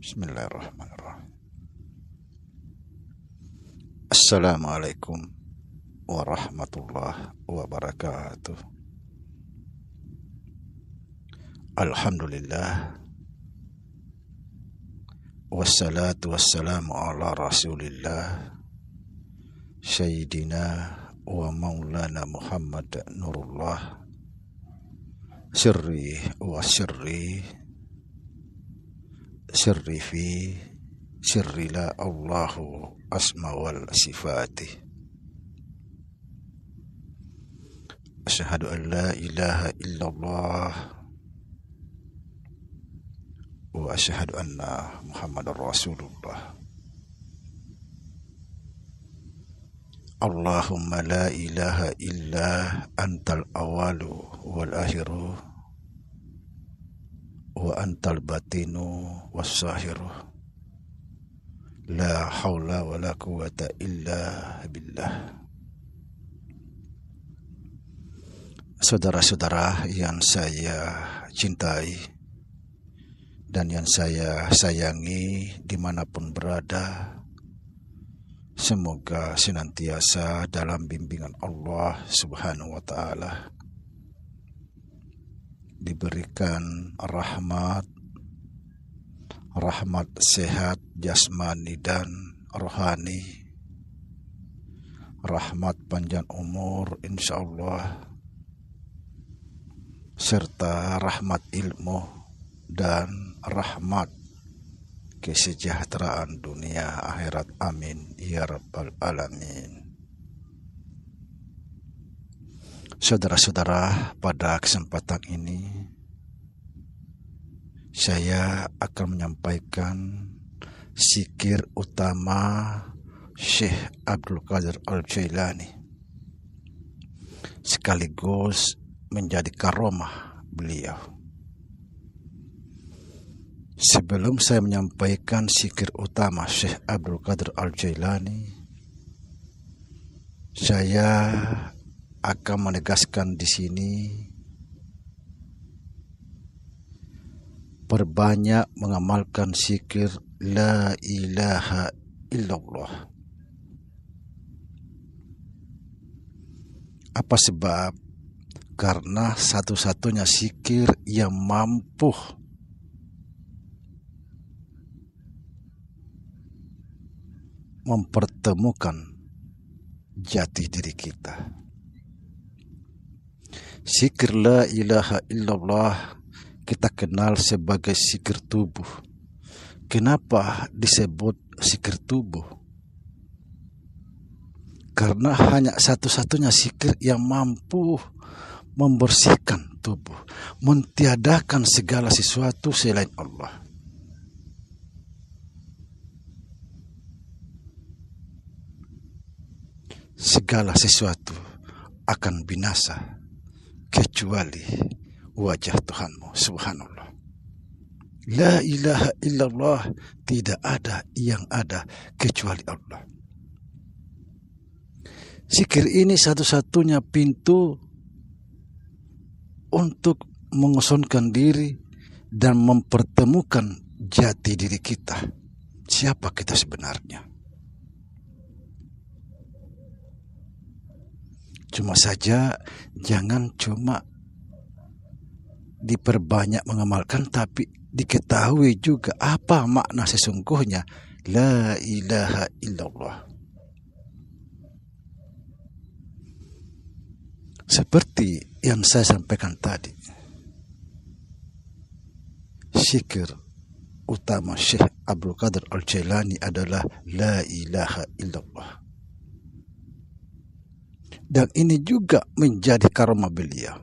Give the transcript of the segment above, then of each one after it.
Bismillahirrahmanirrahim. Assalamualaikum warahmatullahi wabarakatuh. Alhamdulillah, wassalatu wassalamu ala rasulillah Sayyidina wa maulana Muhammad Nurullah sirri wa sirri fi sirri la Allahu asma wal sifati. Asyhadu an la ilaha illallah wa asyhadu anna Muhammadar Rasulullah. Allahumma la ilaha illa antal awalu wal akhiru wa antal batinu was sahiru. La haula wa la quwata illa billah. Saudara-saudara yang saya cintai dan yang saya sayangi dimanapun berada, semoga senantiasa dalam bimbingan Allah Subhanahu wa Ta'ala, diberikan rahmat sehat jasmani dan rohani, rahmat panjang umur insyaallah, serta rahmat ilmu dan rahmat kesejahteraan dunia akhirat. Amin ya rabbal alamin. Saudara-saudara, pada kesempatan ini saya akan menyampaikan zikir utama Syekh Abdul Qadir Al-Jailani, sekaligus menjadi karomah beliau. Sebelum saya menyampaikan zikir utama Syekh Abdul Qadir Al-Jailani, saya akan menegaskan di sini, perbanyak mengamalkan zikir la ilaha illallah. Apa sebab? Karena satu-satunya zikir yang mampu mempertemukan jati diri kita. Zikir la ilaha illallah kita kenal sebagai zikir tubuh. Kenapa disebut zikir tubuh? Karena hanya satu-satunya zikir yang mampu membersihkan tubuh, mentiadakan segala sesuatu selain Allah. Segala sesuatu akan binasa kecuali wajah Tuhanmu. Subhanallah. La ilaha illallah, tidak ada yang ada kecuali Allah. Zikir ini satu-satunya pintu untuk mengosongkan diri dan mempertemukan jati diri kita. Siapa kita sebenarnya? Cuma saja jangan cuma diperbanyak mengamalkan, tapi diketahui juga apa makna sesungguhnya la ilaha illallah. Seperti yang saya sampaikan tadi, zikir utama Syekh Abdul Qadir Al-Jailani adalah la ilaha illallah. Dan ini juga menjadi karomah beliau.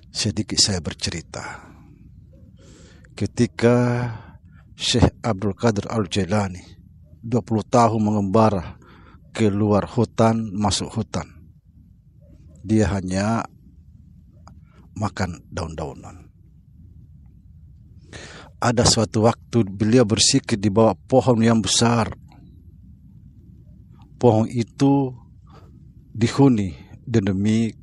Sedikit saya bercerita. Ketika Syekh Abdul Qadir Al-Jailani 20 tahun mengembara keluar hutan, masuk hutan, dia hanya makan daun-daunan. Ada suatu waktu beliau berzikir di bawah pohon yang besar. Pohon itu dihuni demi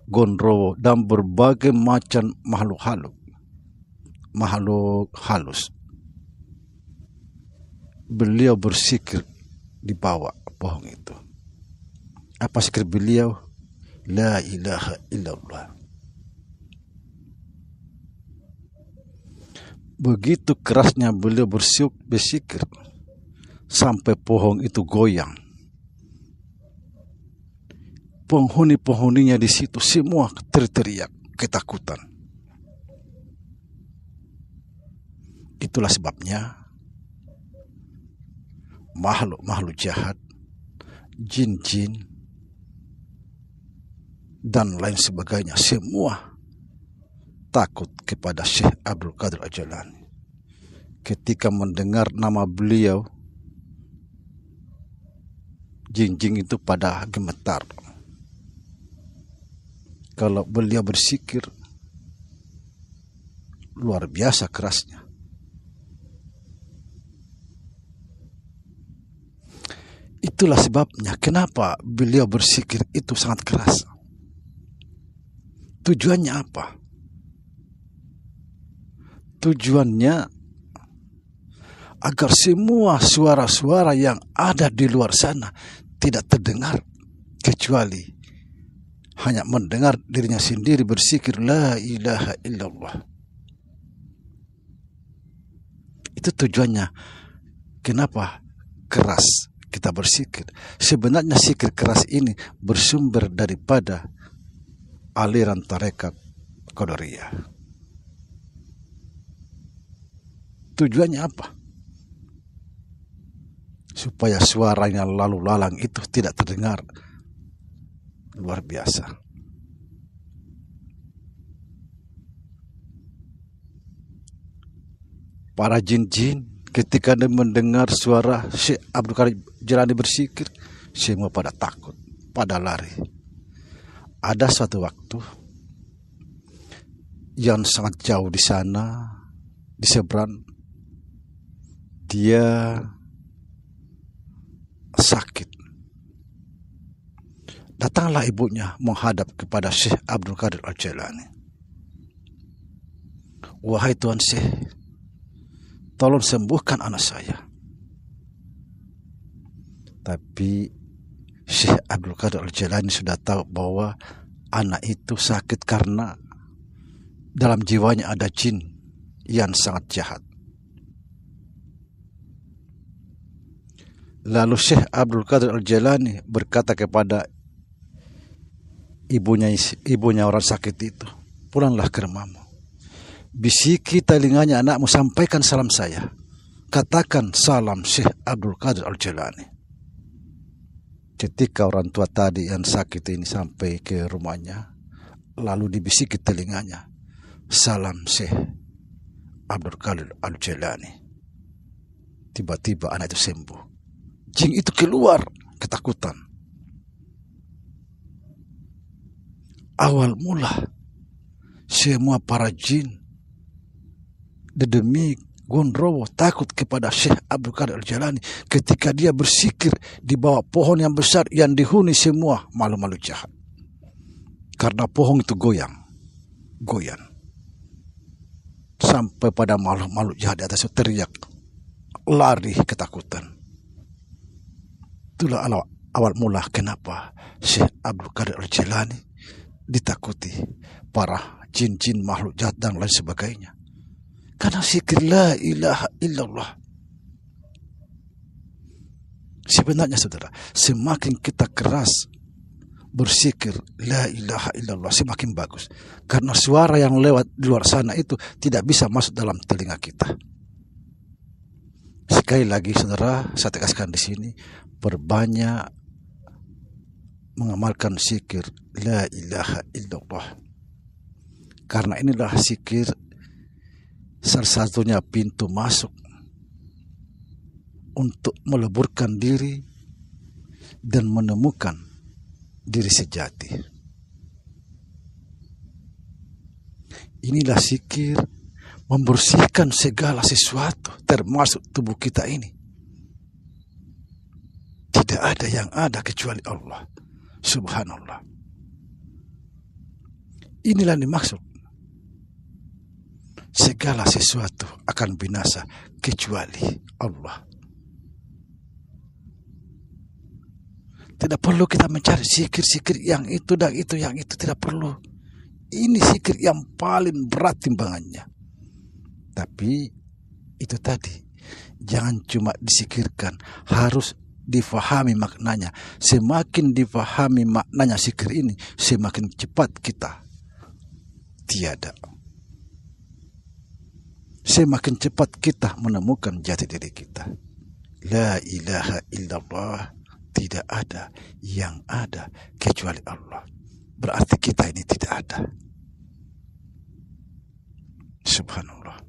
gondrowo dan berbagai macam makhluk halus. makhluk halus. Beliau bersikir di bawah pohon itu. Apa zikir beliau? La ilaha illallah. Begitu kerasnya beliau bersikir sampai pohon itu goyang. Penghuni-penghuninya di situ semua teriak ketakutan. Itulah sebabnya makhluk-makhluk jahat, jin-jin, dan lain sebagainya semua takut kepada Syekh Abdul Qadir Al-Jailani. Ketika mendengar nama beliau, jin-jin itu pada gemetar. Kalau beliau bersikir, luar biasa kerasnya. Itulah sebabnya kenapa beliau bersikir itu sangat keras. Tujuannya apa? Tujuannya agar semua suara-suara yang ada di luar sana tidak terdengar, kecuali hanya mendengar dirinya sendiri bersikir la ilaha illallah. Itu tujuannya. Kenapa keras kita bersikir? Sebenarnya sikir keras ini bersumber daripada aliran tarekat Qadariyah. Tujuannya apa? Supaya suaranya lalu lalang itu tidak terdengar. Luar biasa. Para jin-jin ketika mendengar suara Syekh Abdul Qadir Jailani bersikir, semua pada takut, pada lari. Ada suatu waktu yang sangat jauh di sana, di seberang, dia sakit. Datanglah ibunya menghadap kepada Syekh Abdul Qadir Al-Jailani. Wahai Tuan Syekh, tolong sembuhkan anak saya. Tapi Syekh Abdul Qadir Al-Jailani sudah tahu bahwa anak itu sakit karena dalam jiwanya ada jin yang sangat jahat. Lalu Syekh Abdul Qadir Al-Jailani berkata kepada ibunya orang sakit itu, pulanglah ke rumahmu. Bisiki telinganya anakmu, sampaikan salam saya. Katakan salam Syekh Abdul Qadir Al-Jailani. Ketika orang tua tadi yang sakit ini sampai ke rumahnya, lalu dibisiki telinganya, salam Syekh Abdul Qadir Al-Jailani. Tiba-tiba anak itu sembuh. Jin itu keluar ketakutan. Awal mula semua para jin demi Gondrowo takut kepada Syekh Abdul Qadir Al-Jailani ketika dia bersikir di bawah pohon yang besar yang dihuni semua makhluk-makhluk jahat. Karena pohon itu goyang. Sampai pada makhluk-makhluk jahat di atas itu teriak, lari ketakutan. Itulah awal mula kenapa Syekh Abdul Qadir Al-Jailani ditakuti para jin-jin, makhluk jahat dan lain sebagainya. Karena zikir la ilaha illallah. Sebenarnya saudara, semakin kita keras berzikir la ilaha illallah, semakin bagus. Karena suara yang lewat di luar sana itu tidak bisa masuk dalam telinga kita. Sekali lagi saudara, saya tegaskan di sini, perbanyak mengamalkan zikir la ilaha illallah. Karena inilah zikir salah satunya pintu masuk untuk meleburkan diri dan menemukan diri sejati. Inilah zikir membersihkan segala sesuatu termasuk tubuh kita ini. Tidak ada yang ada kecuali Allah. Subhanallah. Inilah dimaksud segala sesuatu akan binasa kecuali Allah. Tidak perlu kita mencari zikir-zikir yang itu dan itu yang itu, tidak perlu. Ini zikir yang paling berat timbangannya. Tapi itu tadi, jangan cuma disikirkan, harus difahami maknanya. Semakin difahami maknanya zikir ini, semakin cepat kita tiada. Semakin cepat kita menemukan jati diri kita. La ilaha illallah, tidak ada yang ada kecuali Allah. Berarti kita ini tidak ada. Subhanallah.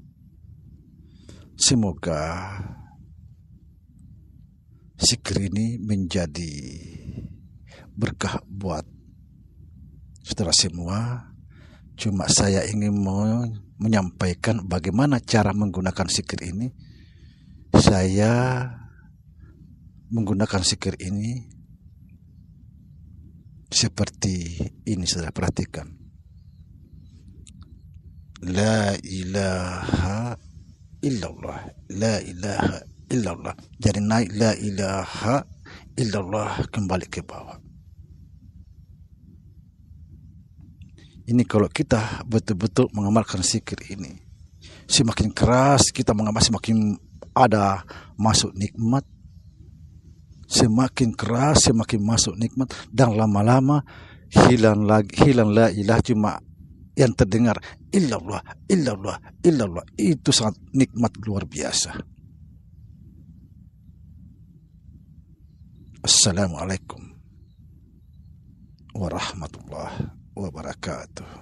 Semoga zikir ini menjadi berkah buat saudara semua. Cuma saya ingin menyampaikan bagaimana cara menggunakan zikir ini. Saya menggunakan zikir ini seperti ini, saudara perhatikan. La ilaha illallah, la ilaha illallah. Jadi naik la ilaha illallah, kembali ke bawah. Ini kalau kita betul-betul mengamalkan zikir ini, semakin keras kita mengamal, semakin ada masuk nikmat. Semakin keras semakin masuk nikmat, dan lama-lama hilang la ilaha, cuma yang terdengar illallah, illallah, illallah. Itu sangat nikmat luar biasa. Assalamualaikum warahmatullahi wabarakatuh.